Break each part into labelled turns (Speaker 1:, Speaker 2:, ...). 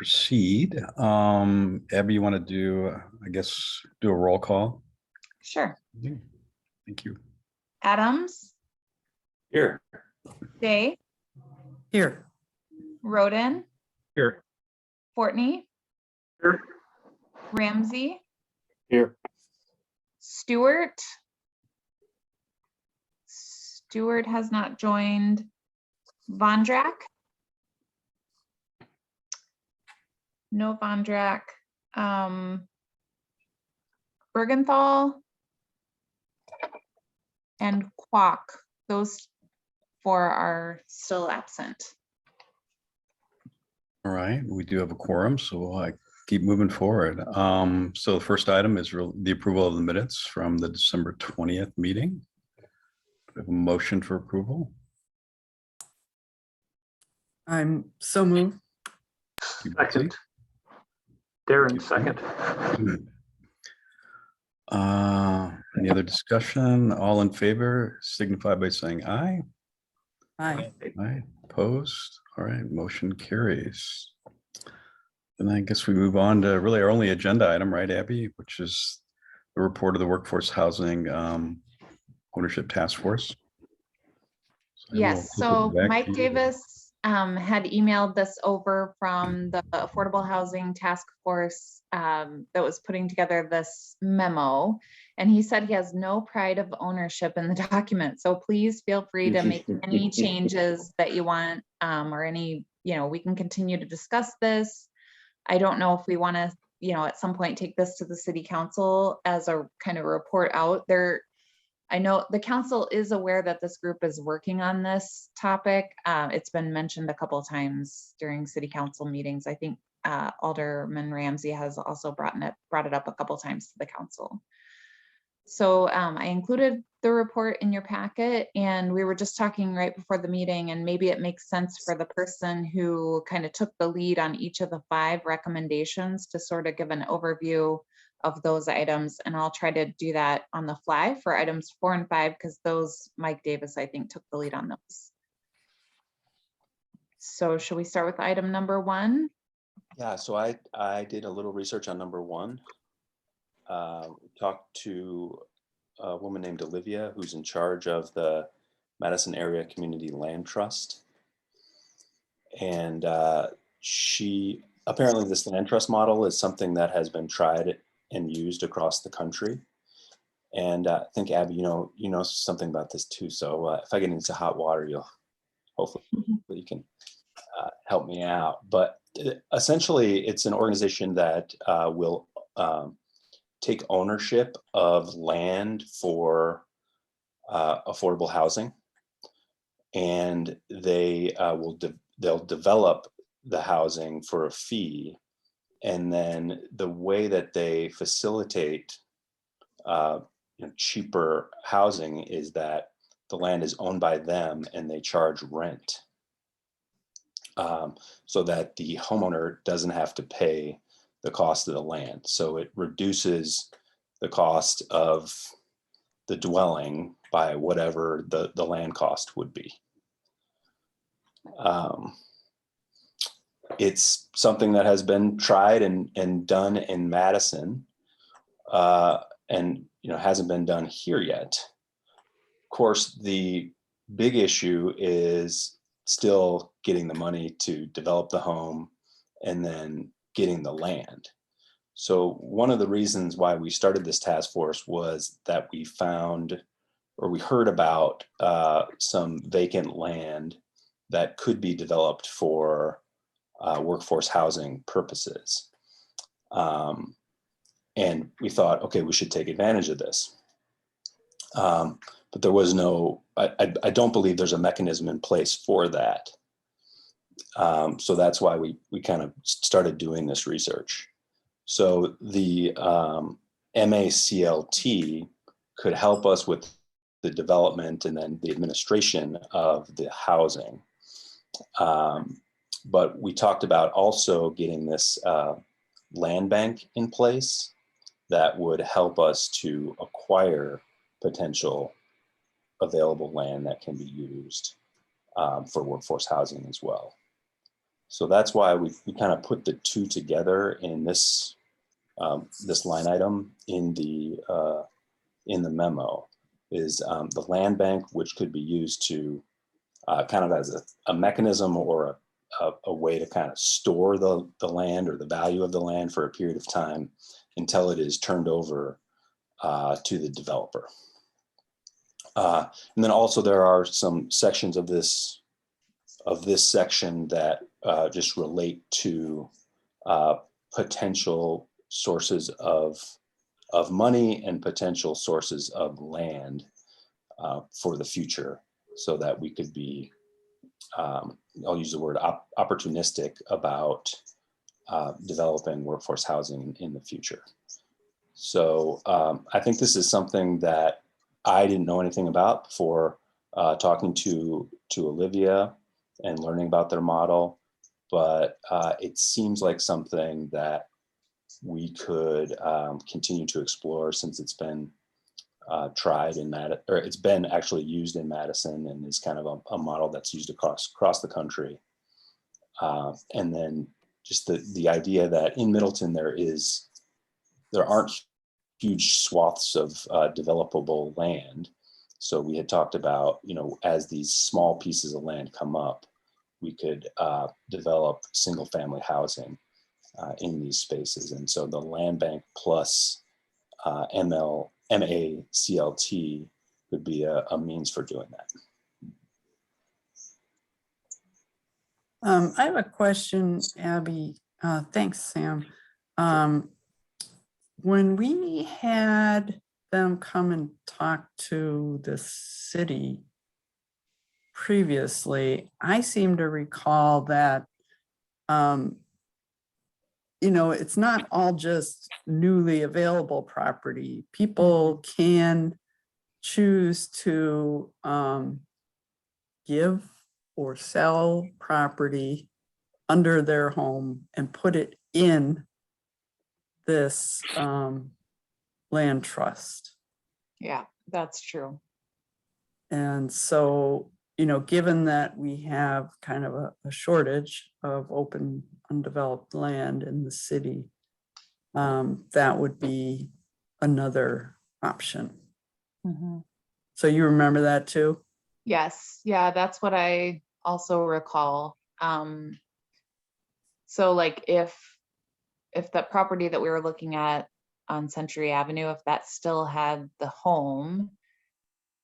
Speaker 1: proceed. Abby, you want to do, I guess, do a roll call?
Speaker 2: Sure.
Speaker 1: Yeah. Thank you.
Speaker 2: Adams,
Speaker 3: Here.
Speaker 2: Day,
Speaker 4: Here.
Speaker 2: Roden,
Speaker 3: Here.
Speaker 2: Fortney,
Speaker 3: Here.
Speaker 2: Ramsey,
Speaker 3: Here.
Speaker 2: Stewart. Stewart has not joined. Vondrak. No Vondrak. Bergenthal and Kwok. Those four are still absent.
Speaker 1: All right, we do have a quorum, so we'll keep moving forward. So the first item is the approval of the minutes from the December 20th meeting. We have a motion for approval.
Speaker 4: I'm so moved.
Speaker 3: Second. Darren, second.
Speaker 1: Any other discussion? All in favor, signify by saying aye.
Speaker 4: Aye.
Speaker 1: Aye, opposed? All right, motion carries. And I guess we move on to really our only agenda item, right, Abby, which is the report of the Workforce Housing Ownership Task Force.
Speaker 2: Yes, so Mike Davis had emailed this over from the Affordable Housing Task Force that was putting together this memo. And he said he has no pride of ownership in the document. So please feel free to make any changes that you want or any, we can continue to discuss this. I don't know if we want to, at some point take this to the city council as a kind of report out there. I know the council is aware that this group is working on this topic. It's been mentioned a couple of times during city council meetings. I think Alderman Ramsey has also brought it up a couple of times to the council. So I included the report in your packet, and we were just talking right before the meeting, and maybe it makes sense for the person who kind of took the lead on each of the 5 recommendations to sort of give an overview of those items. And I'll try to do that on the fly for items 4 and 5, because those Mike Davis, I think, took the lead on those. So should we start with item number 1?
Speaker 5: Yeah, so I did a little research on number 1. Talked to a woman named Olivia, who's in charge of the Madison Area Community Land Trust. And she, apparently this land trust model is something that has been tried and used across the country. And I think, Abby, you know something about this too. So if I get into hot water, you'll hopefully you can help me out. But essentially, it's an organization that will take ownership of land for affordable housing, and they'll develop the housing for a fee. And then the way that they facilitate cheaper housing is that the land is owned by them and they charge rent, so that the homeowner doesn't have to pay the cost of the land. So it reduces the cost of the dwelling by whatever the land cost would be. It's something that has been tried and done in Madison, and hasn't been done here yet. Of course, the big issue is still getting the money to develop the home and then getting the land. So one of the reasons why we started this task force was that we heard about some vacant land that could be developed for workforce housing purposes. And we thought, okay, we should take advantage of this. But there was I don't believe there's a mechanism in place for that. So that's why we kind of started doing this research. So the MACLT could help us with the development and then the administration of the housing. But we talked about also getting this land bank in place that would help us to acquire potential available land that can be used for workforce housing as well. So that's why we kind of put the two together in this this line item in the memo, is the land bank, which could be used to kind of as a mechanism or a way to kind of store the land or the value of the land for a period of time until it is turned over to the developer. And then also there are some sections of this section that just relate to potential sources of money and potential sources of land for the future, so that we could be, I'll use the word opportunistic about developing workforce housing in the future. So I think this is something that I didn't know anything about before talking to Olivia and learning about their model, but it seems like something that we could continue to explore, since it's been tried in Madison, or it's been actually used in Madison, and is kind of a model that's used across the country. And then just the idea that in Middleton there aren't huge swaths of developable land. So we had talked about, as these small pieces of land come up, we could develop single family housing in these spaces. And so the land bank plus MACLT would be a means for doing that.
Speaker 4: I have a question, Abby. Thanks, Sam. When we had them come and talk to the city previously, I seem to recall that, it's not all just newly available property. People can choose to give or sell property under their home and put it in this land trust.
Speaker 2: Yeah, that's true.
Speaker 4: And so, given that we have kind of a shortage of open, undeveloped land in the city, that would be another option.
Speaker 2: Mm-hmm.
Speaker 4: So you remember that too?
Speaker 2: Yes, yeah, that's what I also recall. So like if that property that we were looking at on Century Avenue, if that still had the home,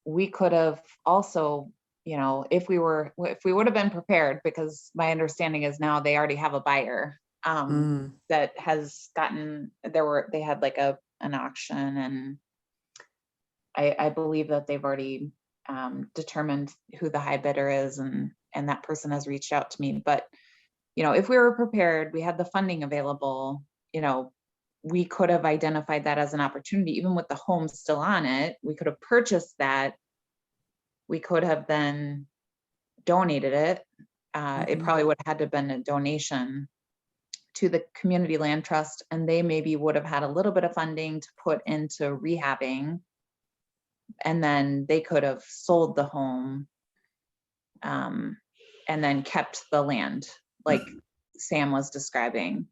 Speaker 2: we could have also, if we would have been prepared, because my understanding is now they already have a buyer that has gotten, they had like an auction, and I believe that they've already determined who the high bidder is, and that person has reached out to me. But if we were prepared, we had the funding available, we could have identified that as an opportunity, even with the home still on it. We could have purchased that. We could have then donated it. It probably would have had to have been a donation to the Community Land Trust, and they maybe would have had a little bit of funding to put into rehabbing, and then they could have sold the home and then kept the land, like Sam was describing.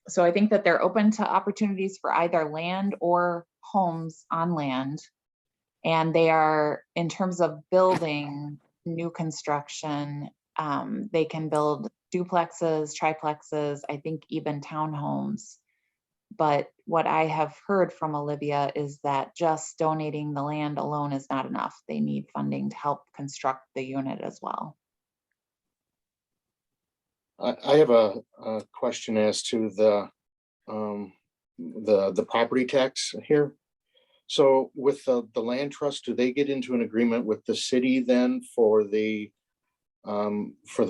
Speaker 2: So I think that they're open to opportunities for either land or homes on land. And they are, in terms of building new construction, they can build duplexes, triplexes, I think even townhomes. But what I have heard from Olivia is that just donating the land alone is not enough. They need funding to help construct the unit as well.
Speaker 6: I have a question as to the property tax here. So with the land trust, do they get into an agreement with the city then for the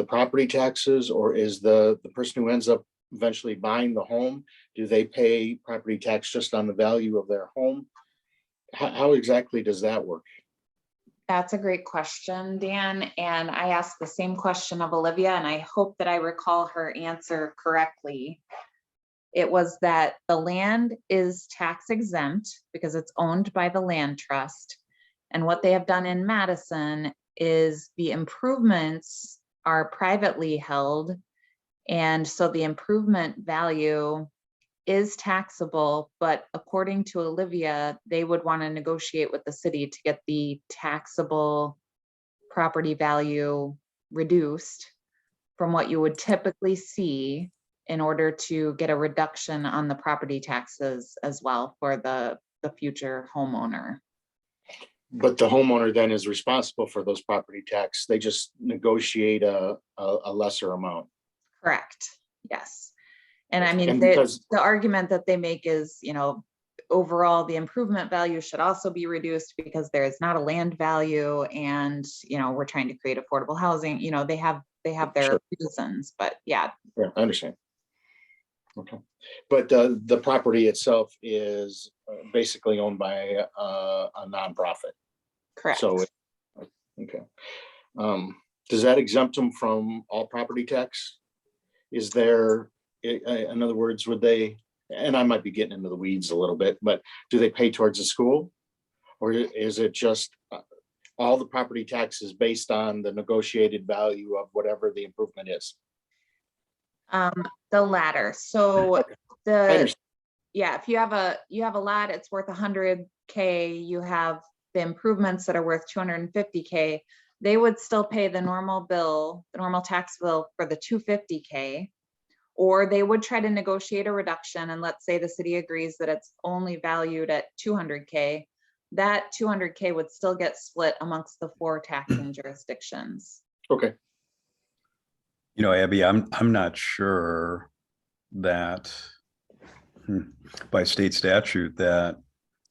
Speaker 6: property taxes, or is the person who ends up eventually buying the home, do they pay property tax just on the value of their home? How exactly does that work?
Speaker 2: That's a great question, Dan. And I asked the same question of Olivia, and I hope that I recall her answer correctly. It was that the land is tax exempt because it's owned by the land trust. And what they have done in Madison is the improvements are privately held. And so the improvement value is taxable, but according to Olivia, they would want to negotiate with the city to get the taxable property value reduced from what you would typically see in order to get a reduction on the property taxes as well for the future homeowner.
Speaker 6: But the homeowner then is responsible for those property tax. They just negotiate a lesser amount.
Speaker 2: Correct. Yes. And I mean,
Speaker 6: And
Speaker 2: the
Speaker 6: because-
Speaker 2: argument that they make is, you know, overall the improvement value should also be reduced because there is not a land value, and, you know, we're trying to create affordable housing. You know, they have their
Speaker 6: Sure.
Speaker 2: reasons, but yeah.
Speaker 6: Yeah, I understand. Okay, but the property itself is basically owned by a nonprofit.
Speaker 2: Correct.
Speaker 6: So, okay. Does that exempt them from all property tax? Is there, in other words, would they, and I might be getting into the weeds a little bit, but do they pay towards the school? Or is it just all the property tax is based on the negotiated value of whatever the improvement is?
Speaker 2: The latter. So
Speaker 6: I understand.
Speaker 2: yeah, if you have a lot, it's worth 100K, you have the improvements that are worth 250K, they would still pay the normal bill, the normal tax bill for the 250K, or they would try to negotiate a reduction. And let's say the city agrees that it's only valued at 200K, that 200K would still get split amongst the 4 taxing jurisdictions.
Speaker 6: Okay.
Speaker 1: You know, Abby, I'm not sure that by state statute that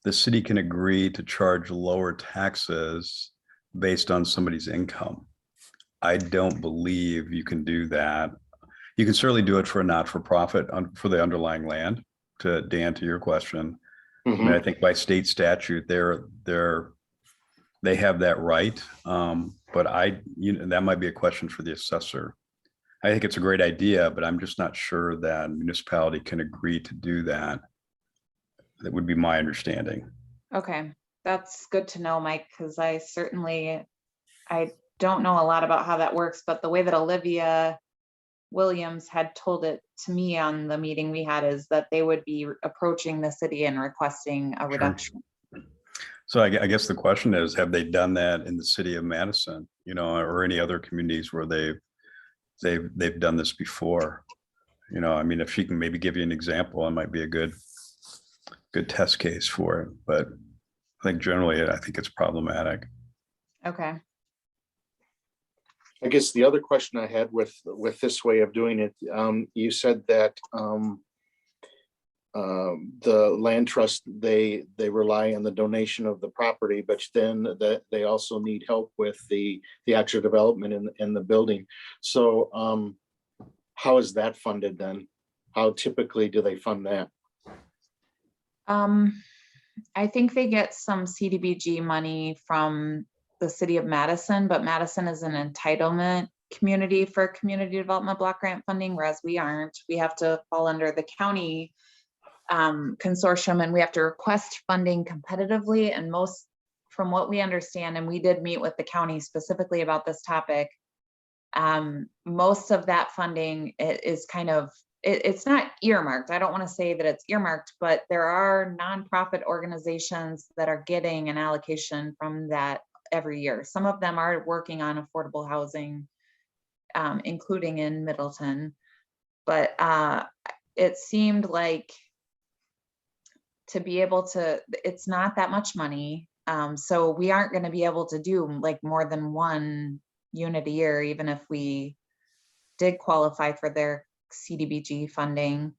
Speaker 1: the city can agree to charge lower taxes based on somebody's income. I don't believe you can do that. You can certainly do it for a not-for-profit for the underlying land. To Dan, to your question, I mean, I think by state statute, they have that right. But that might be a question for the assessor. I think it's a great idea, but I'm just not sure that municipality can agree to do that. That would be my understanding.
Speaker 2: Okay, that's good to know, Mike, because I don't know a lot about how that works, but the way that Olivia Williams had told it to me on the meeting we had is that they would be approaching the city and requesting a reduction.
Speaker 1: So I guess the question is, have they done that in the city of Madison, you know, or any other communities where they've done this before? You know, I mean, if she can maybe give you an example, it might be a good test case for it. But I think generally, I think it's problematic.
Speaker 2: Okay.
Speaker 6: I guess the other question I had with this way of doing it, you said that the land trust, they rely on the donation of the property, but then they also need help with the actual development in the building. So how is that funded then? How typically do they fund that?
Speaker 2: I think they get some CDBG money from the city of Madison, but Madison is an entitlement community for community development block grant funding, whereas we aren't. We have to fall under the county consortium, and we have to request funding competitively. And most, from what we understand, and we did meet with the county specifically about this topic, most of that funding is kind of, it's not earmarked. I don't want to say that it's earmarked, but there are nonprofit organizations that are getting an allocation from that every year. Some of them are working on affordable housing, including in Middleton, but it seemed like to be able to, it's not that much money. So we aren't going to be able to do like more than 1 unit a year, even if we did qualify for their CDBG funding,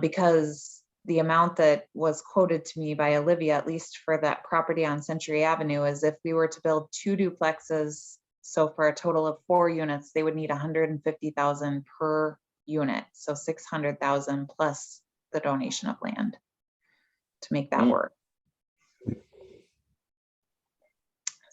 Speaker 2: because the amount that was quoted to me by Olivia, at least for that property on Century Avenue, is if we were to build 2 duplexes, so for a total of 4 units, they would need $150,000 per unit. So $600,000 plus the donation of land to make that work.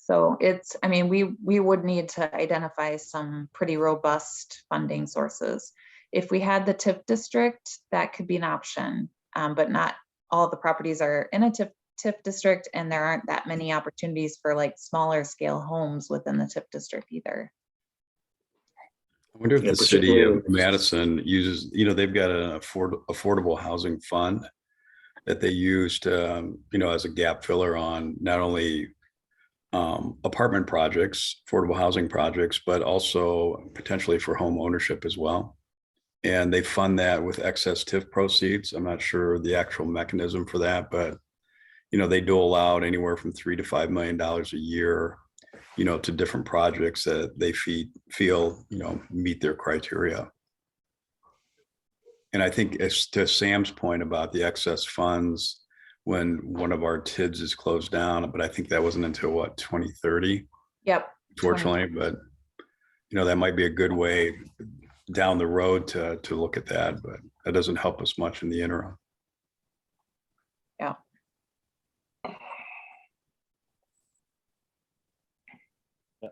Speaker 2: So it's, I mean, we would need to identify some pretty robust funding sources. If we had the TIF district, that could be an option, but not all the properties are in a TIF district, and there aren't that many opportunities for like smaller scale homes within the TIF district either.
Speaker 1: I wonder if
Speaker 6: Yeah,
Speaker 1: the city of
Speaker 6: particularly-
Speaker 1: Madison uses, they've got an affordable housing fund that they use to, as a gap filler on not only apartment projects, affordable housing projects, but also potentially for home ownership as well. And they fund that with excess TIF proceeds. I'm not sure the actual mechanism for that, but they dole out anywhere from $3 to $5 million a year, to different projects that they feel meet their criteria. And I think as to Sam's point about the excess funds, when one of our TIDs is closed down, but I think that wasn't until what, 2030,
Speaker 2: Yep.
Speaker 1: fortunately, but that might be a good way down the road to look at that, but that doesn't help us much in the interim.
Speaker 2: Yeah.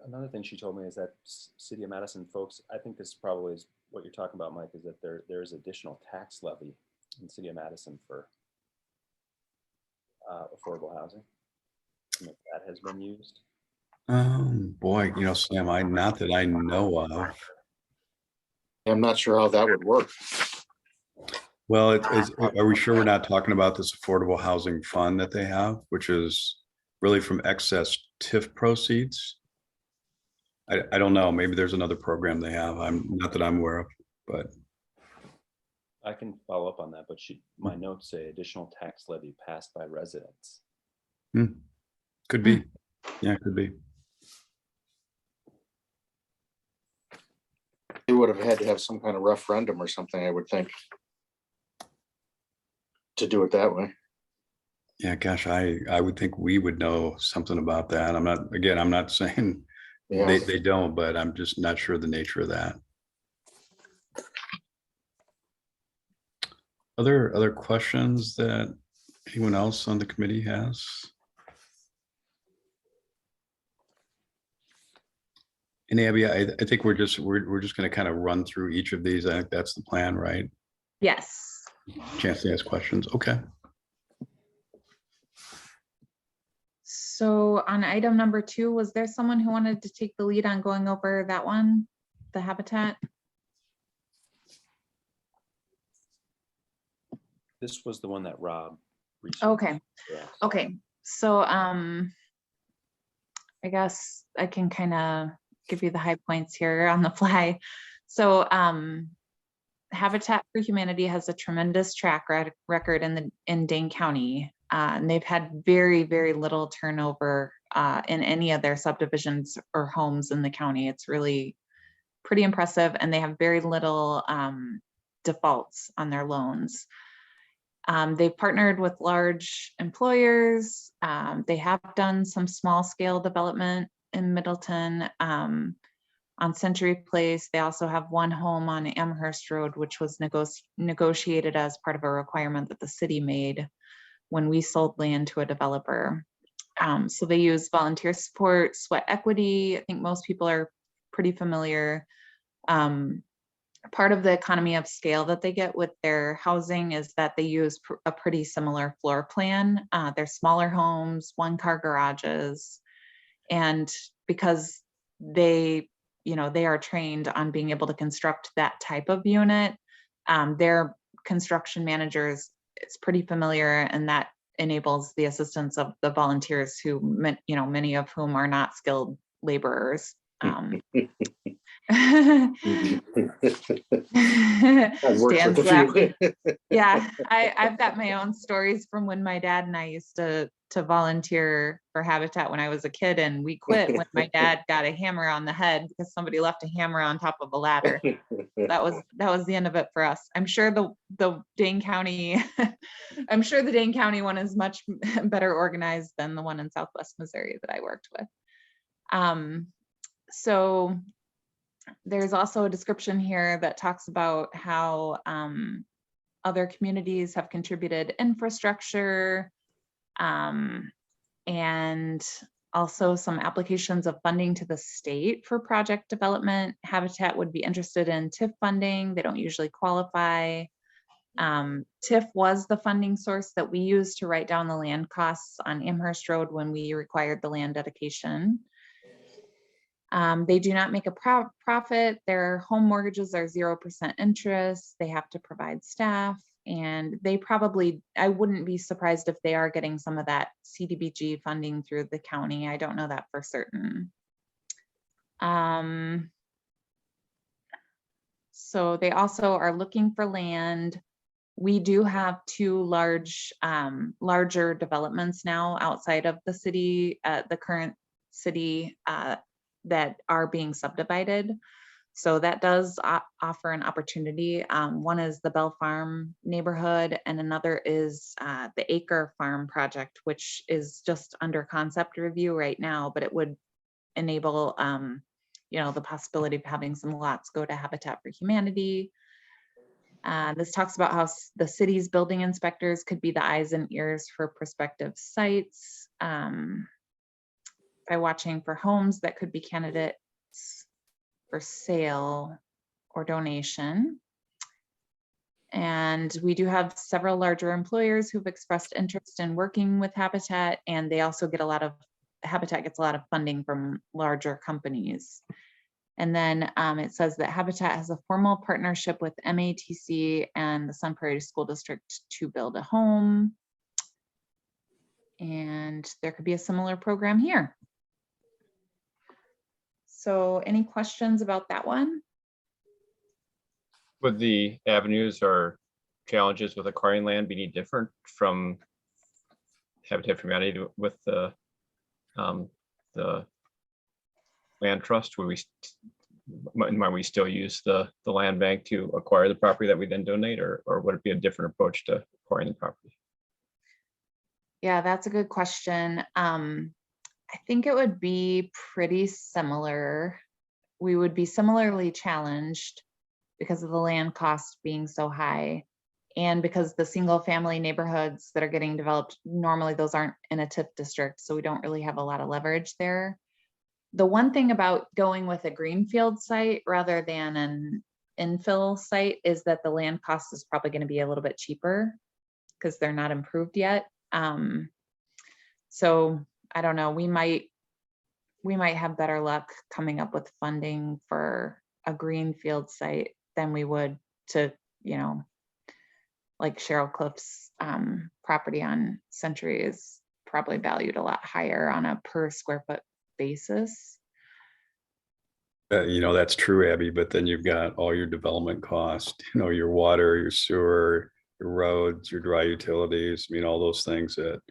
Speaker 5: Another thing she told me is that City of Madison folks, I think this probably is what you're talking about, Mike, is that there is additional tax levy in the City of Madison for affordable housing. And that has been used.
Speaker 1: Boy, Sam, not that I know of.
Speaker 6: I'm not sure how that would work.
Speaker 1: Well, are we sure we're not talking about this affordable housing fund that they have, which is really from excess TIF proceeds? I don't know. Maybe there's another program they have. Not that I'm aware of, but
Speaker 5: I can follow up on that, but my notes say additional tax levy passed by residents.
Speaker 1: could be. Yeah, could be.
Speaker 6: They would have had to have some kind of referendum or something, I would think, to do it that way.
Speaker 1: Yeah, gosh, I would think we would know something about that. I'm not saying
Speaker 6: Yeah.
Speaker 1: they don't, but I'm just not sure the nature of that. Other questions that anyone else on the committee has? And Abby, I think we're just going to kind of run through each of these. I think that's the plan, right?
Speaker 2: Yes.
Speaker 1: Chance to ask questions. Okay.
Speaker 2: So on item number 2, was there someone who wanted to take the lead on going over that one, the habitat?
Speaker 5: This was the one that Rob researched.
Speaker 2: Okay.
Speaker 5: Yeah.
Speaker 2: Okay. So I guess I can kind of give you the high points here on the fly. So Habitat for Humanity has a tremendous track record in Dane County. And they've had very, very little turnover in any of their subdivisions or homes in the county. It's really pretty impressive. And they have very little defaults on their loans. They've partnered with large employers. They have done some small scale development in Middleton. On Century Place, they also have one home on Amherst Road, which was negotiated as part of a requirement that the city made when we sold land to a developer. So they use volunteer support, sweat equity. I think most people are pretty familiar. Part of the economy of scale that they get with their housing is that they use a pretty similar floor plan. They're smaller homes, 1-car garages. And because they are trained on being able to construct that type of unit, their construction managers, it's pretty familiar, and that enables the assistance of the volunteers who, many of whom are not skilled laborers.
Speaker 6: I've worked
Speaker 2: Dan's
Speaker 6: with a
Speaker 2: laughing.
Speaker 6: few.
Speaker 2: Yeah, I've got my own stories from when my dad and I used to volunteer for Habitat when I was a kid, and we quit when my dad got a hammer on the head because somebody left a hammer on top of a ladder. That was the end of it for us. I'm sure the Dane County, I'm sure the Dane County one is much better organized than the one in Southwest Missouri that I worked with. So there's also a description here that talks about how other communities have contributed infrastructure, and also some applications of funding to the state for project development. Habitat would be interested in TIF funding. They don't usually qualify. TIF was the funding source that we used to write down the land costs on Amherst Road when we required the land dedication. They do not make a profit. Their home mortgages are 0% interest. They have to provide staff, and they probably, I wouldn't be surprised if they are getting some of that CDBG funding through the county. I don't know that for certain. So they also are looking for land. We do have two larger developments now outside of the city, the current city, that are being subdivided. So that does offer an opportunity. One is the Bell Farm neighborhood, and another is the Acre Farm project, which is just under concept review right now, but it would enable the possibility of having some lots go to Habitat for Humanity. This talks about how the city's building inspectors could be the eyes and ears for prospective sites, by watching for homes that could be candidates for sale or donation. And we do have several larger employers who've expressed interest in working with Habitat, and they also get Habitat gets a lot of funding from larger companies. And then it says that Habitat has a formal partnership with MATC and the Sun Prairie School District to build a home. And there could be a similar program here. So any questions about that one?
Speaker 7: Would the avenues or challenges with acquiring land be any different from Habitat for Humanity with the land trust? Might we still use the land bank to acquire the property that we then donate, or would it be a different approach to acquiring the property?
Speaker 2: Yeah, that's a good question. I think it would be pretty similar. We would be similarly challenged because of the land cost being so high, and because the single family neighborhoods that are getting developed, normally those aren't in a TIF district, so we don't really have a lot of leverage there. The one thing about going with a greenfield site rather than an infill site is that the land cost is probably going to be a little bit cheaper because they're not improved yet. So I don't know, we might have better luck coming up with funding for a greenfield site than we would to, like Cheryl Cliff's property on Century is probably valued a lot higher on a per square foot basis.
Speaker 1: That's true, Abby, but then you've got all your development costs, your water, your sewer, your roads, your dry utilities. All those things that,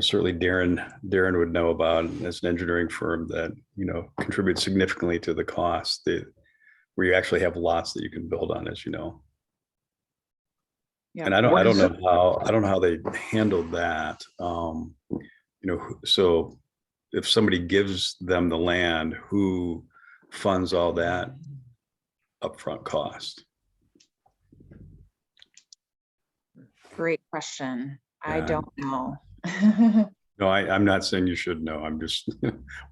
Speaker 1: certainly Darren would know about as an engineering firm that, contribute significantly to the cost where you actually have lots that you can build on, as you know.
Speaker 2: Yeah.
Speaker 1: And I don't know how they handled that. So if somebody gives them the land, who funds all that upfront cost?
Speaker 2: Great question. Yeah. I don't know.
Speaker 1: No, I'm not saying you should know. I'm just,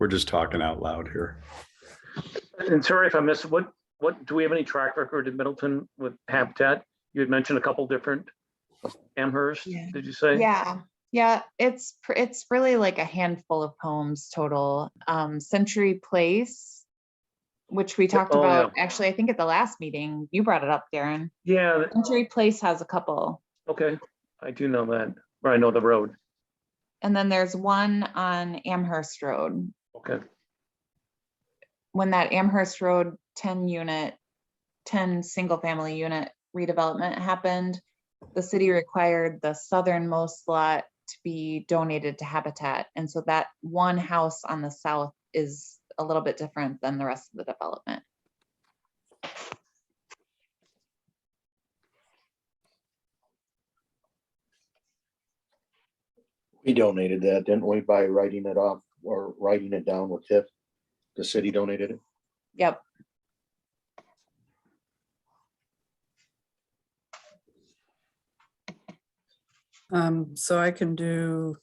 Speaker 1: we're just talking out loud here.
Speaker 3: And sorry if I missed, what do we have any track record in Middleton with Habitat? You had mentioned a couple different Amherst, yeah. Did you say?
Speaker 2: Yeah, it's really like a handful of homes total. Century Place, which we talked about, actually, I think at the last meeting, you brought it up, Darren.
Speaker 3: Yeah.
Speaker 2: Century Place has a couple.
Speaker 3: Okay, I do know that, or I know the road.
Speaker 2: And then there's one on Amherst Road.
Speaker 3: Okay.
Speaker 2: When that Amherst Road 10 single family unit redevelopment happened, the city required the southernmost lot to be donated to Habitat. And so that one house on the south is a little bit different than the rest of the development.
Speaker 6: We donated that, didn't we, by writing it off or writing it down with TIF? The city donated it?
Speaker 2: Yep.
Speaker 4: So I can do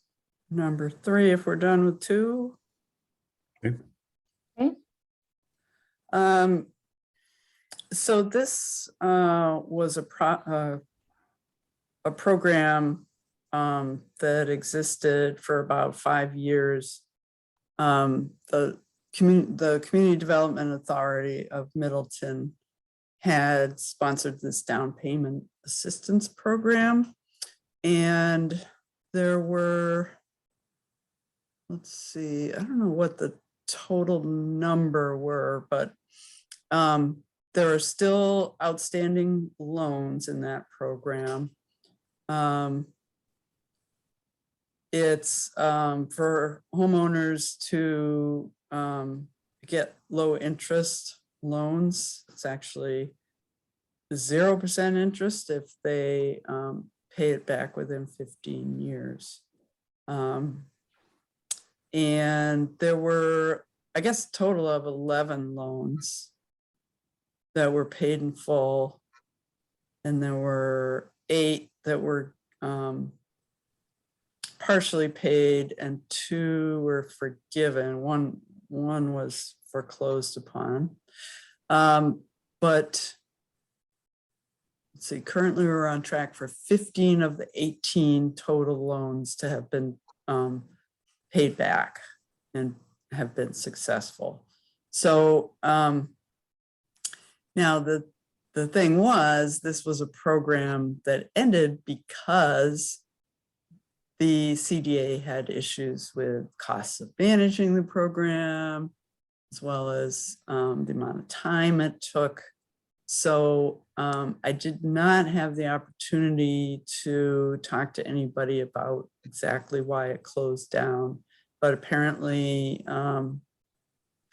Speaker 4: number 3 if we're done with 2.
Speaker 1: Okay.
Speaker 4: So this was a program that existed for about 5 years. The the Community Development Authority of Middleton had sponsored this down payment assistance program. And there were, let's see, I don't know what the total number were, but there are still outstanding loans in that program. It's for homeowners to get low interest loans. It's actually 0% interest if they pay it back within 15 years. And there were, I guess, a total of 11 loans that were paid in full. And there were 8 that were partially paid and 2 were forgiven. One was foreclosed upon. But let's see, currently we're on track for 15 of the 18 total loans to have been paid back and have been successful. So now the thing was, this was a program that ended because the CDA had issues with costs of managing the program, as well as the amount of time it took. So I did not have the opportunity to talk to anybody about exactly why it closed down, but apparently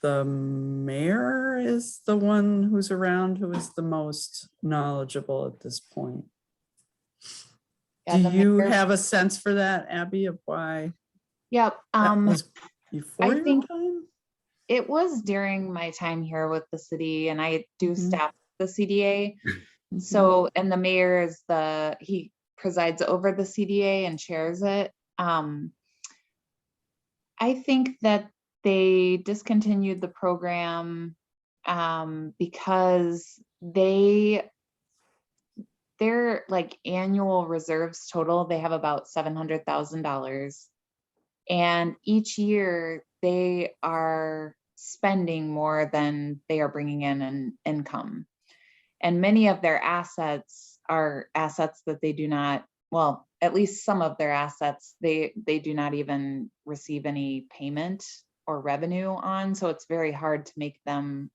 Speaker 4: the mayor is the one who's around who is the most knowledgeable at this point.
Speaker 2: Yeah,
Speaker 4: Do you have a sense for that, Abby, of why?
Speaker 2: Yep.
Speaker 4: That was before
Speaker 2: I
Speaker 4: your
Speaker 2: think
Speaker 4: time?
Speaker 2: it was during my time here with the city, and I do staff the CDA. So, and the mayor is he presides over the CDA and chairs it. I think that they discontinued the program because their like annual reserves total, they have about $700,000. And each year they are spending more than they are bringing in income. And many of their assets are assets that they do not, well, at least some of their assets, they do not even receive any payment or revenue on. So it's very hard to make them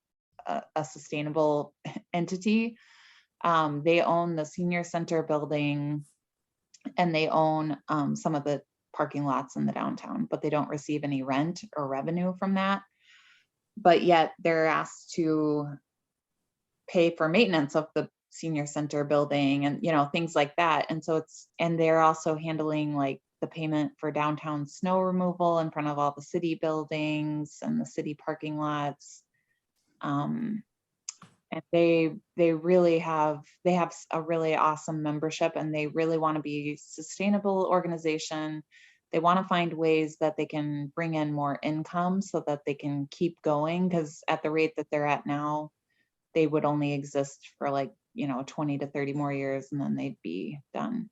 Speaker 2: a sustainable entity. They own the senior center building and they own some of the parking lots in the downtown, but they don't receive any rent or revenue from that. But yet they're asked to pay for maintenance of the senior center building and, you know, things like that. And so and they're also handling like the payment for downtown snow removal in front of all the city buildings and the city parking lots. And they really have a really awesome membership, and they really want to be a sustainable organization. They want to find ways that they can bring in more income so that they can keep going, because at the rate that they're at now, they would only exist for like, 20 to 30 more years, and then they'd be done.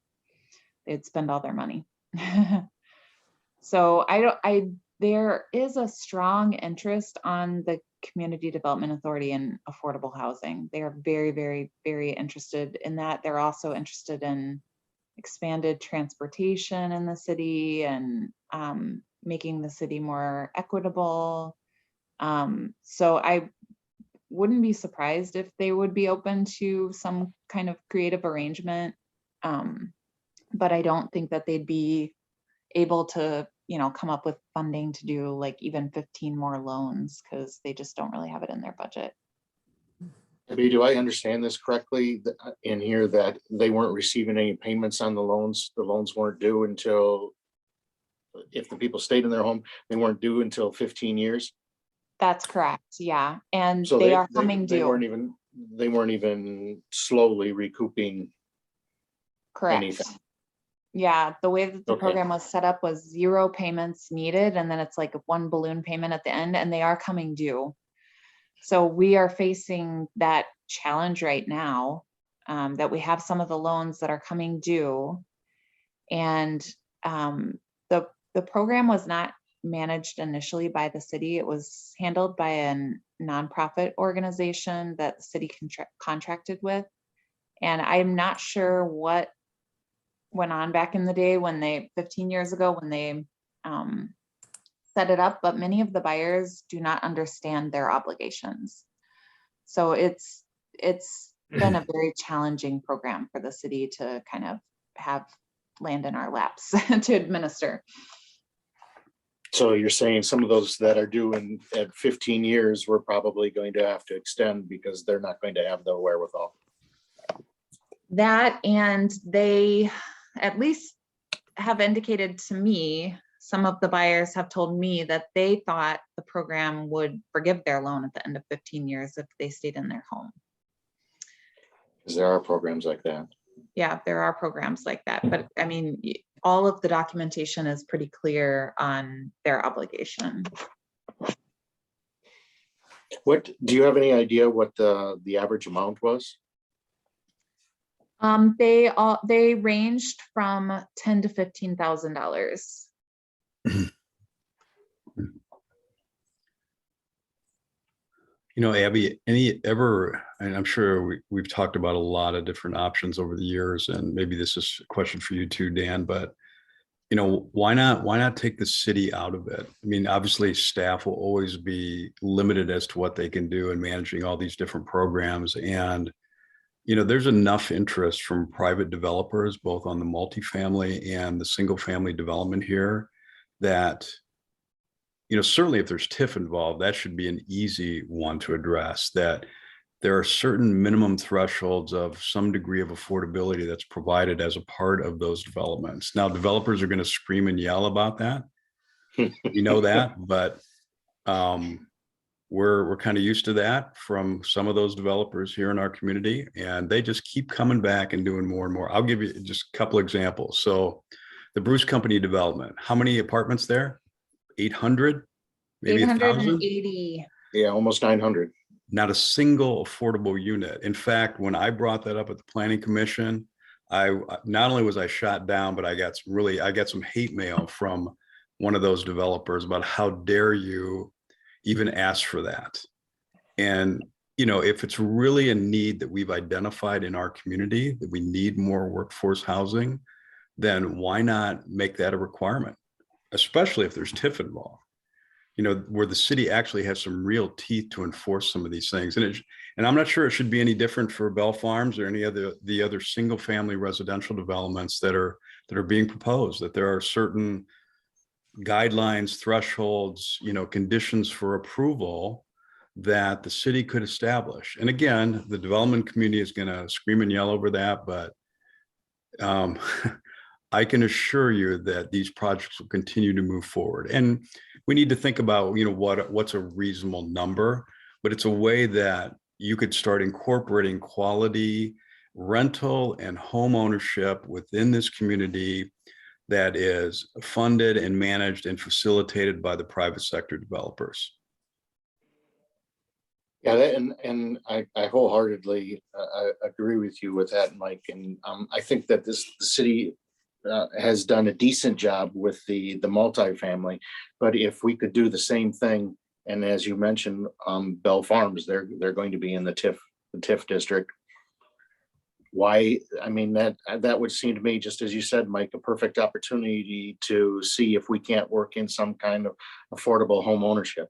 Speaker 2: They'd spend all their money. So there is a strong interest on the Community Development Authority in affordable housing. They are very, very, very interested in that. They're also interested in expanded transportation in the city and making the city more equitable. So I wouldn't be surprised if they would be open to some kind of creative arrangement. But I don't think that they'd be able to, come up with funding to do like even 15 more loans, because they just don't really have it in their budget.
Speaker 6: Abby, do I understand this correctly in here that they weren't receiving any payments on the loans? The loans weren't due until, if the people stayed in their home, they weren't due until 15 years?
Speaker 2: That's correct. Yeah. And
Speaker 6: So
Speaker 2: they are coming due.
Speaker 6: They weren't even slowly recouping.
Speaker 2: Correct.
Speaker 6: Anything.
Speaker 2: Yeah. The way that the
Speaker 6: Okay.
Speaker 2: program was set up was 0 payments needed. And then it's like 1 balloon payment at the end, and they are coming due. So we are facing that challenge right now, that we have some of the loans that are coming due. And the program was not managed initially by the city. It was handled by a nonprofit organization that the city contracted with. And I'm not sure what went on back in the day when 15 years ago, when they set it up, but many of the buyers do not understand their obligations. So it's been a very challenging program for the city to kind of have land in our laps to administer.
Speaker 6: So you're saying some of those that are due at 15 years, we're probably going to have to extend because they're not going to have the wherewithal.
Speaker 2: That, and they at least have indicated to me, some of the buyers have told me that they thought the program would forgive their loan at the end of 15 years if they stayed in their home.
Speaker 6: Because there are programs like that.
Speaker 2: Yeah, there are programs like that, but I mean, all of the documentation is pretty clear on their obligation.
Speaker 6: What, do you have any idea what the average amount was?
Speaker 2: They ranged from $10,000 to $15,000.
Speaker 1: You know, Abby, and I'm sure we've talked about a lot of different options over the years, and maybe this is a question for you too, Dan, but you know, why not take the city out of it? I mean, obviously staff will always be limited as to what they can do in managing all these different programs. And, you know, there's enough interest from private developers, both on the multifamily and the single family development here, that, you know, certainly if there's TIF involved, that should be an easy one to address, that there are certain minimum thresholds of some degree of affordability that's provided as a part of those developments. Now, developers are going to scream and yell about that. You know that, but we're kind of used to that from some of those developers here in our community, and they just keep coming back and doing more and more. I'll give you just a couple examples. So the Bruce Company development, how many apartments there? 800, maybe
Speaker 2: 880.
Speaker 6: Yeah, almost 900.
Speaker 1: Not a single affordable unit. In fact, when I brought that up at the Planning Commission, I not only was I shot down, but I got some hate mail from one of those developers about how dare you even ask for that. And you know, if it's really a need that we've identified in our community, that we need more workforce housing, then why not make that a requirement, especially if there's TIF involved? You know, where the city actually has some real teeth to enforce some of these things. And I'm not sure it should be any different for Bell Farms or any other the other single family residential developments that are being proposed, that there are certain guidelines, thresholds, you know, conditions for approval that the city could establish. And again, the development community is going to scream and yell over that, but I can assure you that these projects will continue to move forward. And we need to think about, you know, what's a reasonable number, but it's a way that you could start incorporating quality rental and home ownership within this community that is funded and managed and facilitated by the private sector developers.
Speaker 6: Yeah, and I wholeheartedly agree with you with that, Mike. And I think that the city has done a decent job with the multifamily, but if we could do the same thing, and as you mentioned, Bell Farms, they're going to be in the TIF district. Why? I mean, that would seem to me, just as you said, Mike, a perfect opportunity to see if we can't work in some kind of affordable home ownership.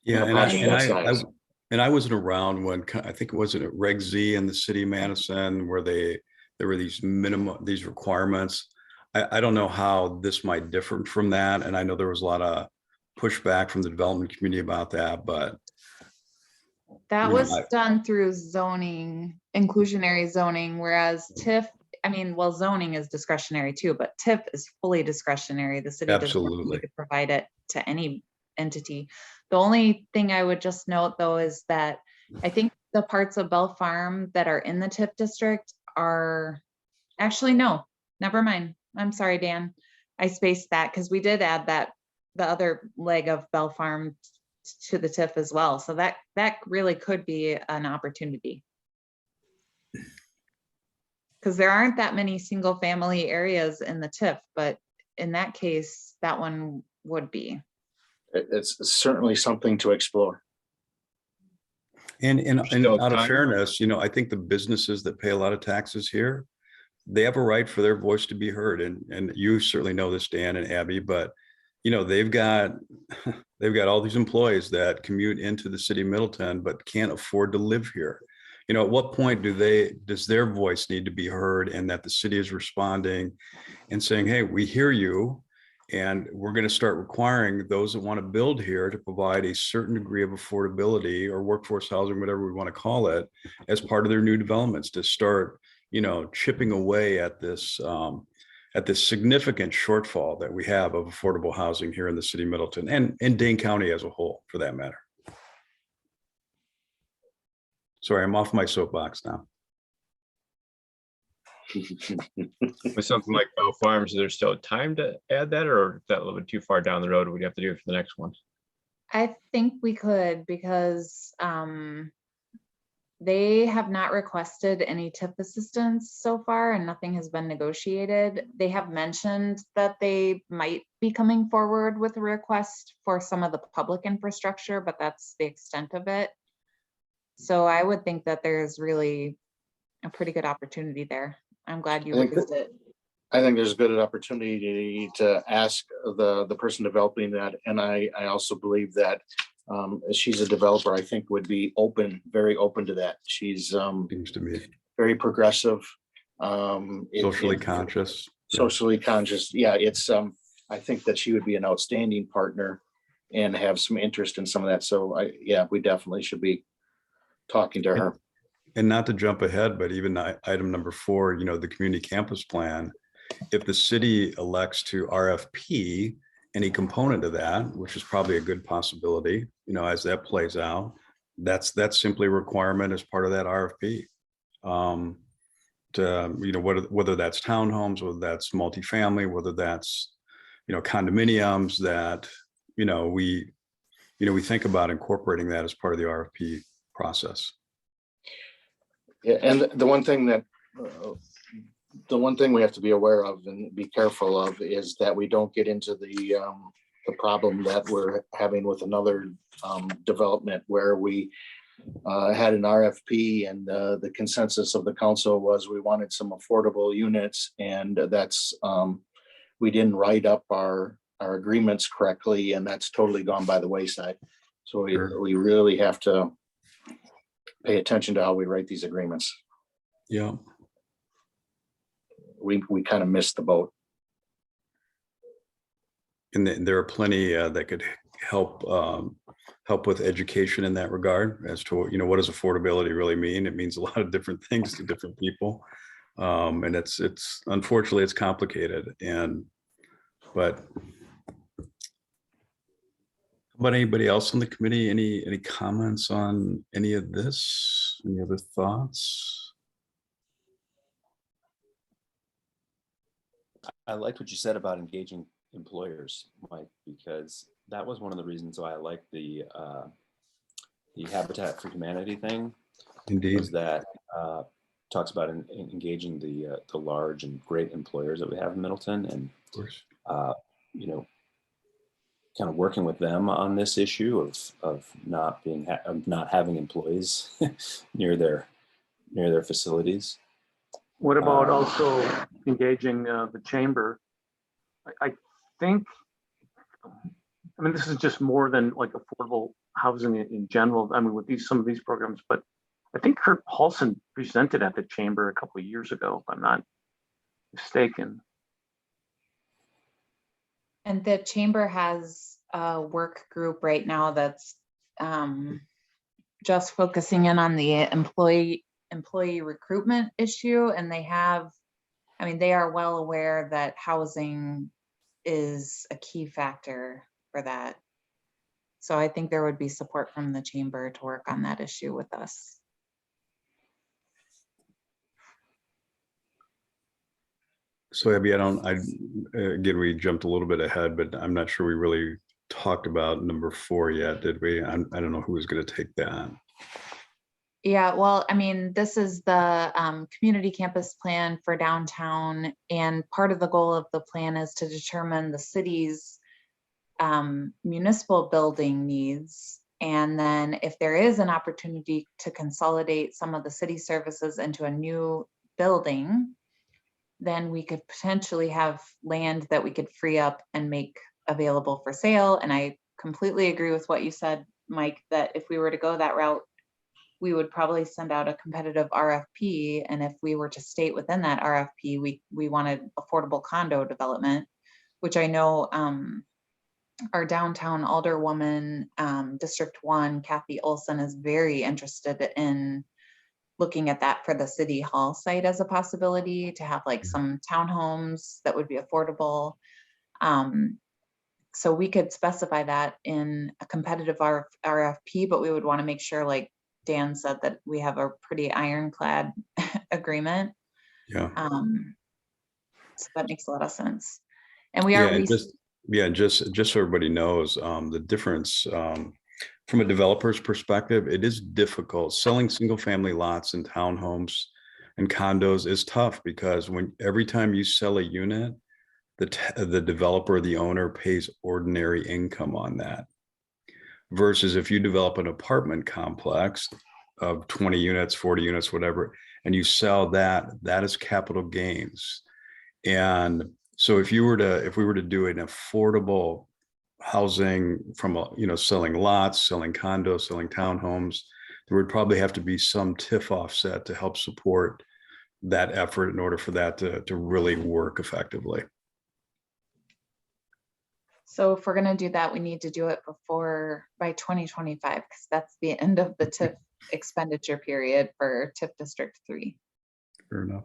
Speaker 1: Yeah, and I wasn't around when, I think it was at Reg Z in the city of Madison, where there were these requirements. I don't know how this might differ from that. And I know there was a lot of pushback from the development community about that, but.
Speaker 2: That was done through zoning, inclusionary zoning, whereas TIF, I mean, well, zoning is discretionary too, but TIF is fully discretionary. The city doesn't need to provide it to any entity. The only thing I would just note though is that I think the parts of Bell Farm that are in the TIF district are actually, no, never mind. I'm sorry, Dan. I spaced that because we did add that the other leg of Bell Farm to the TIF as well. So that really could be an opportunity. Because there aren't that many single family areas in the TIF, but in that case, that one would be.
Speaker 6: It's certainly something to explore.
Speaker 1: And
Speaker 7: Still
Speaker 1: out of
Speaker 7: time.
Speaker 1: fairness, I think the businesses that pay a lot of taxes here, they have a right for their voice to be heard. And you certainly know this, Dan and Abby, but they've got all these employees that commute into the city of Middleton, but can't afford to live here. At what point does their voice need to be heard, and that the city is responding and saying, hey, we hear you, and we're going to start requiring those that want to build here to provide a certain degree of affordability or workforce housing, whatever we want to call it, as part of their new developments, to start, chipping away at this significant shortfall that we have of affordable housing here in the city of Middleton and Dane County as a whole, for that matter. Sorry, I'm off my soapbox now.
Speaker 7: With something like Bell Farms, is there still time to add that, or is that a little bit too far down the road? We'd have to do it for the next one.
Speaker 2: I think we could, because they have not requested any TIF assistance so far, and nothing has been negotiated. They have mentioned that they might be coming forward with a request for some of the public infrastructure, but that's the extent of it. So I would think that there's really a pretty good opportunity there. I'm glad you raised it.
Speaker 6: I think there's a good opportunity to ask the person developing that. And I also believe that she's a developer, I think would be very open to that. She's
Speaker 1: Seems to be
Speaker 6: very progressive.
Speaker 1: socially conscious.
Speaker 6: Socially conscious. Yeah, it's I think that she would be an outstanding partner and have some interest in some of that. So we definitely should be talking to her.
Speaker 1: And not to jump ahead, but even item number 4, the community campus plan, if the city elects to RFP any component of that, which is probably a good possibility, as that plays out, that's simply a requirement as part of that RFP. Whether that's townhomes, whether that's multifamily, whether that's, condominiums, that, we think about incorporating that as part of the RFP process.
Speaker 6: Yeah, and the one thing we have to be aware of and be careful of is that we don't get into the problem that we're having with another development where we had an RFP, and the consensus of the council was we wanted some affordable units, and that's we didn't write up our agreements correctly, and that's totally gone by the wayside. So we really have to pay attention to how we write these agreements.
Speaker 1: Yeah.
Speaker 6: We kind of missed the boat.
Speaker 1: And there are plenty that could help with education in that regard as to, what does affordability really mean? It means a lot of different things to different people. And it's unfortunately it's complicated. But about anybody else on the committee, any comments on any of this? Any other thoughts?
Speaker 5: I liked what you said about engaging employers, Mike, because that was one of the reasons why I liked the Habitat for Humanity thing.
Speaker 1: Indeed.
Speaker 5: Was that talks about engaging the large and great employers that we have in Middleton, and
Speaker 1: of course,
Speaker 5: kind of working with them on this issue of not having employees near their facilities.
Speaker 3: What about also engaging the chamber? I think, this is just more than like affordable housing in general. With some of these programs, but I think Kurt Paulson presented at the chamber a couple of years ago, if I'm not mistaken.
Speaker 2: And the chamber has a work group right now that's just focusing in on the employee recruitment issue. And they are well aware that housing is a key factor for that. So I think there would be support from the chamber to work on that issue with us.
Speaker 1: So Abby, again, we jumped a little bit ahead, but I'm not sure we really talked about number 4 yet, did we? I don't know who was going to take that.
Speaker 2: Yeah, well, this is the community campus plan for downtown, and part of the goal of the plan is to determine the city's municipal building needs. And then if there is an opportunity to consolidate some of the city services into a new building, then we could potentially have land that we could free up and make available for sale. And I completely agree with what you said, Mike, that if we were to go that route, we would probably send out a competitive RFP. And if we were to state within that RFP, we wanted affordable condo development, which I know our downtown alderwoman, District 1, Kathy Olson, is very interested in looking at that for the city hall site as a possibility to have like some townhomes that would be affordable. So we could specify that in a competitive RFP, but we would want to make sure, like Dan said, that we have a pretty ironclad agreement.
Speaker 1: Yeah.
Speaker 2: So that makes a lot of sense. And we are
Speaker 1: just so everybody knows, the difference from a developer's perspective, it is difficult. Selling single family lots and townhomes and condos is tough because every time you sell a unit, the developer, the owner pays ordinary income on that. Versus if you develop an apartment complex of 20 units, 40 units, whatever, and you sell that is capital gains. And so if we were to do an affordable housing from selling lots, selling condos, selling townhomes, there would probably have to be some TIF offset to help support that effort in order for that to really work effectively.
Speaker 2: So if we're going to do that, we need to do it by 2025, because that's the end of the TIF expenditure period for TIF District 3.
Speaker 1: Fair enough.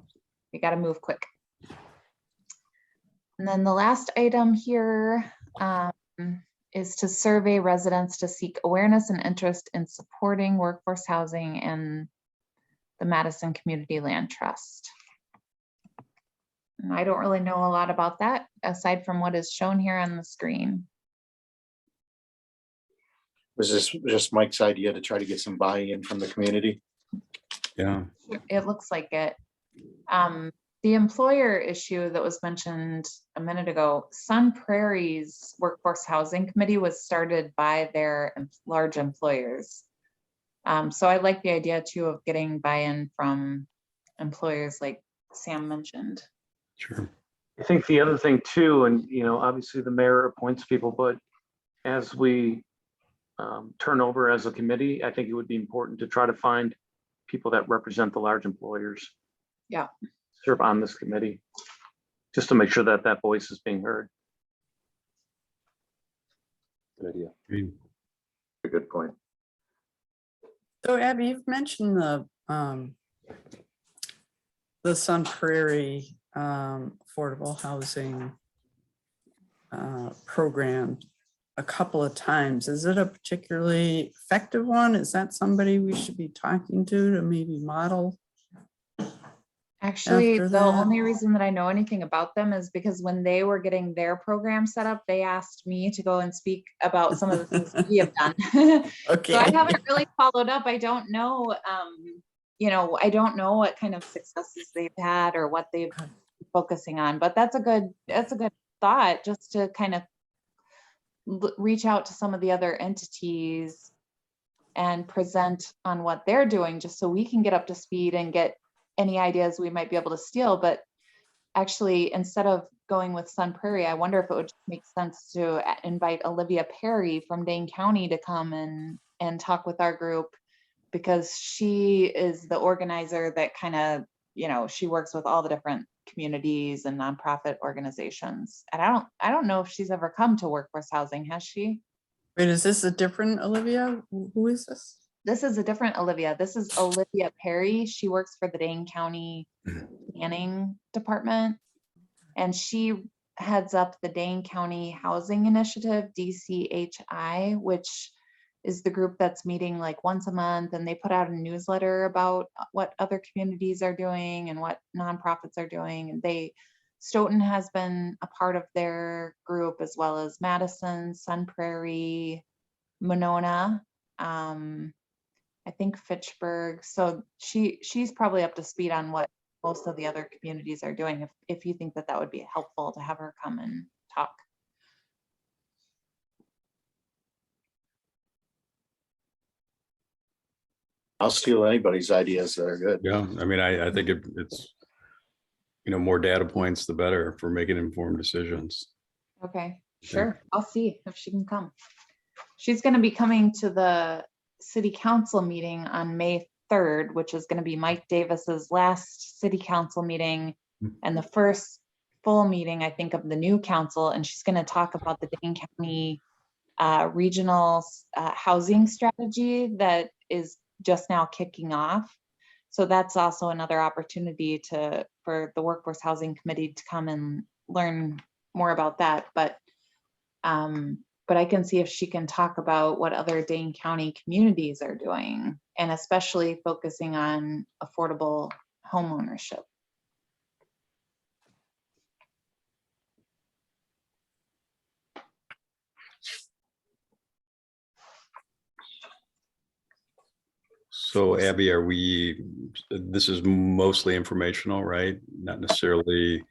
Speaker 2: We got to move quick. And then the last item here is to survey residents to seek awareness and interest in supporting workforce housing and the Madison Community Land Trust. And I don't really know a lot about that aside from what is shown here on the screen.
Speaker 6: Was this just Mike's idea to try to get some buy-in from the community?
Speaker 1: Yeah.
Speaker 2: It looks like it. The employer issue that was mentioned a minute ago, Sun Prairie's Workforce Housing Committee was started by their large employers. So I like the idea too of getting buy-in from employers like Sam mentioned.
Speaker 1: Sure.
Speaker 3: I think the other thing too, and obviously the mayor appoints people, but as we turn over as a committee, I think it would be important to try to find people that represent the large employers.
Speaker 2: Yeah.
Speaker 3: Serve on this committee, just to make sure that that voice is being heard.
Speaker 5: Good idea.
Speaker 6: A good point.
Speaker 4: So Abby, you've mentioned the Sun Prairie affordable housing program a couple of times. Is it a particularly effective one? Is that somebody we should be talking to maybe model?
Speaker 2: Actually, the only reason that I know anything about them is because when they were getting their program set up, they asked me to go and speak about some of the things we have done.
Speaker 4: Okay.
Speaker 2: So I haven't really followed up. I don't know, I don't know what kind of successes they've had or what they've been focusing on, but that's a good thought, just to kind of reach out to some of the other entities and present on what they're doing, just so we can get up to speed and get any ideas we might be able to steal. But actually, instead of going with Sun Prairie, I wonder if it would make sense to invite Olivia Perry from Dane County to come and talk with our group, because she is the organizer that kind of, she works with all the different communities and nonprofit organizations. And I don't know if she's ever come to workforce housing, has she?
Speaker 4: Wait, is this a different Olivia? Who is this?
Speaker 2: This is a different Olivia. This is Olivia Perry. She works for the Dane County Planning Department, and she heads up the Dane County Housing Initiative, DCHI, which is the group that's meeting like once a month, and they put out a newsletter about what other communities are doing and what nonprofits are doing. And Stoughton has been a part of their group, as well as Madison, Sun Prairie, Monona, I think Fitchburg. So she's probably up to speed on what most of the other communities are doing, if you think that would be helpful to have her come and talk.
Speaker 6: I'll steal anybody's ideas that are good.
Speaker 1: Yeah, I mean, I think it's, more data points, the better for making informed decisions.
Speaker 2: Okay, sure. I'll see if she can come. She's going to be coming to the city council meeting on May 3rd, which is going to be Mike Davis's last city council meeting and the first full meeting, I think, of the new council. And she's going to talk about the Dane County regional housing strategy that is just now kicking off. So that's also another opportunity for the Workforce Housing Committee to come and learn more about that. But I can see if she can talk about what other Dane County communities are doing, and especially focusing on affordable home ownership.
Speaker 1: So Abby, this is mostly informational, right? Not necessarily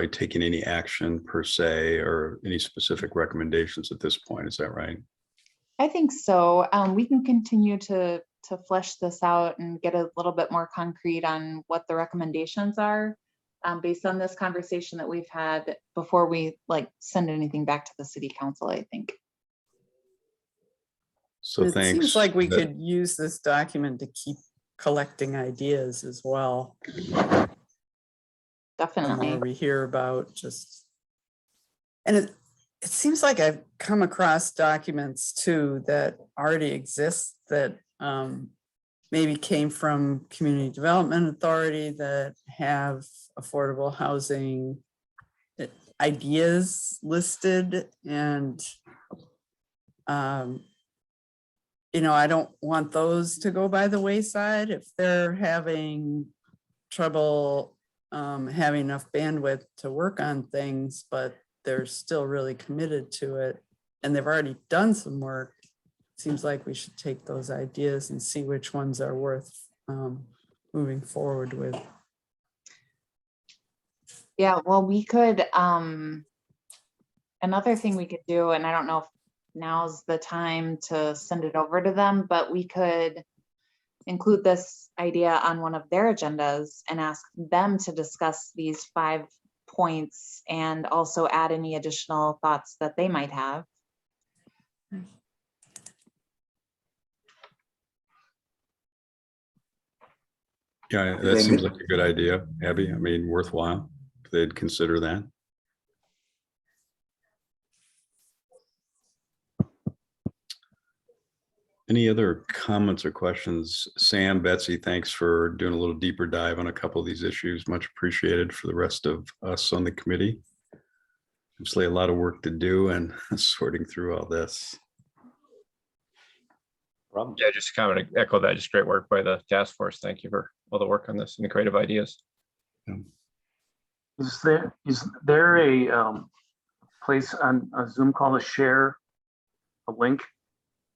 Speaker 1: taking any action per se or any specific recommendations at this point. Is that right?
Speaker 2: I think so. We can continue to flesh this out and get a little bit more concrete on what the recommendations are based on this conversation that we've had before we send anything back to the city council, I think.
Speaker 1: So
Speaker 4: It
Speaker 1: thanks.
Speaker 4: seems like we could use this document to keep collecting ideas as well. The
Speaker 2: Definitely.
Speaker 4: more we hear about and it seems like I've come across documents too that already exist that maybe came from Community Development Authority that have affordable housing ideas listed, and I don't want those to go by the wayside if they're having trouble having enough bandwidth to work on things, but they're still really committed to it and they've already done some work. Seems like we should take those ideas and see which ones are worth moving forward with.
Speaker 2: Yeah, well, we could, another thing we could do, and I don't know if now's the time to send it over to them, but we could include this idea on one of their agendas and ask them to discuss these 5 points and also add any additional thoughts that they might have.
Speaker 1: Yeah, that seems like a good idea, Abby. I mean, worthwhile if they'd consider that. Any other comments or questions? Sam, Betsy, thanks for doing a little deeper dive on a couple of these issues. Much appreciated for the rest of us on the committee. Obviously a lot of work to do and sorting through all this.
Speaker 5: Problem.
Speaker 7: Yeah, just kind of echo that. Just great work by the task force. Thank you for all the work on this and the creative ideas.
Speaker 1: Yeah.
Speaker 3: Is there a place on a Zoom call to share a link?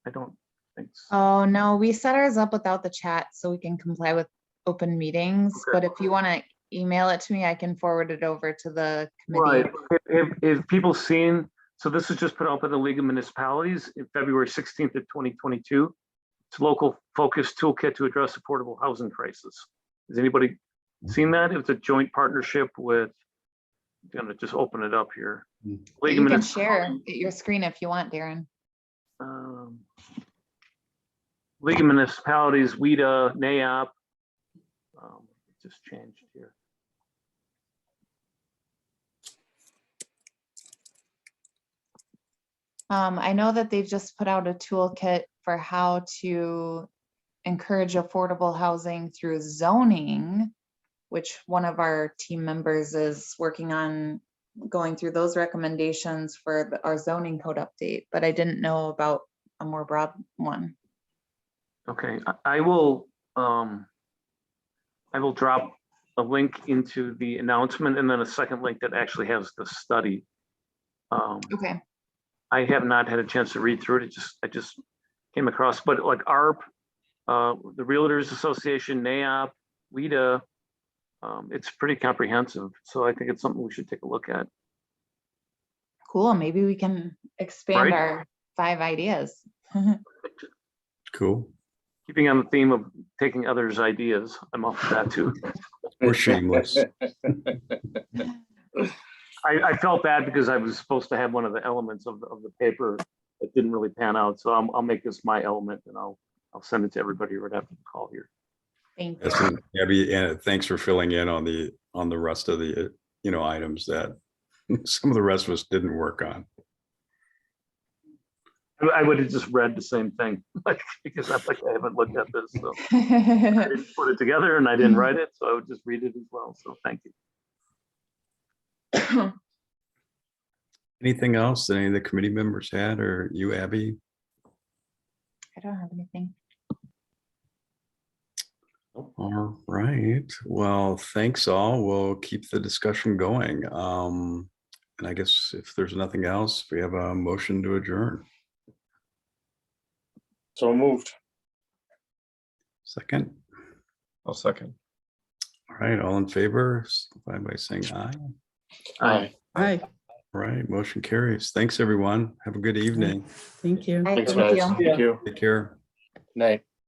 Speaker 3: I don't think so.
Speaker 2: Oh, no, we set ours up without the chat so we can comply with open meetings.
Speaker 3: Okay.
Speaker 2: But if you want to email it to me, I can forward it over to the committee.
Speaker 3: Right. If people seen, so this was just put up in the League of Municipalities in February 16th of 2022. It's a local focused toolkit to address affordable housing crisis. Has anybody seen that? It's a joint partnership with, I'm gonna just open it up here. League
Speaker 2: You
Speaker 3: of
Speaker 2: can
Speaker 3: Municip-
Speaker 2: share your screen if you want, Darren.
Speaker 3: League of Municipalities, WIDA, NAIOP. Just changed here.
Speaker 2: I know that they just put out a toolkit for how to encourage affordable housing through zoning, which one of our team members is working on going through those recommendations for our zoning code update, but I didn't know about a more broad one.
Speaker 3: Okay, I will drop a link into the announcement and then a second link that actually has the study.
Speaker 2: Okay.
Speaker 3: I have not had a chance to read through it. I just came across, but like ARP, the Realtors Association, NAIOP, WIDA, it's pretty comprehensive. So I think it's something we should take a look at.
Speaker 2: Cool. Maybe we can expand
Speaker 3: Right.
Speaker 2: our 5 ideas.
Speaker 1: Cool.
Speaker 3: keeping on the theme of taking others' ideas, I'm up for that too.
Speaker 1: Or shameless.
Speaker 3: I felt bad because I was supposed to have one of the elements of the paper that didn't really pan out. So I'll make this my element and I'll send it to everybody right after the call here.
Speaker 2: Thank
Speaker 1: Yes,
Speaker 2: you.
Speaker 1: and Abby, and thanks for filling in on the rest of the, items that some of the rest of us didn't work on.
Speaker 3: I would have just read the same thing, like, because I'm like, I haven't looked at this, so I didn't put it together and I didn't write it, so I would just read it as well. So thank you.
Speaker 1: Anything else that any of the committee members had, or you, Abby?
Speaker 2: I don't have anything.
Speaker 1: All right. Well, thanks all. We'll keep the discussion going. And I guess if there's nothing else, we have a motion to adjourn.
Speaker 6: So moved.
Speaker 1: Second.
Speaker 7: I'll second.
Speaker 1: All right. All in favor, signify by saying aye.
Speaker 6: Aye.
Speaker 4: Hi,
Speaker 1: All right. Motion carries. Thanks, everyone. Have a good evening.
Speaker 4: thank you.
Speaker 2: Bye,
Speaker 6: Thanks,
Speaker 2: thank
Speaker 6: guys.
Speaker 2: you.
Speaker 6: Thank you.
Speaker 1: Take care.
Speaker 6: Night.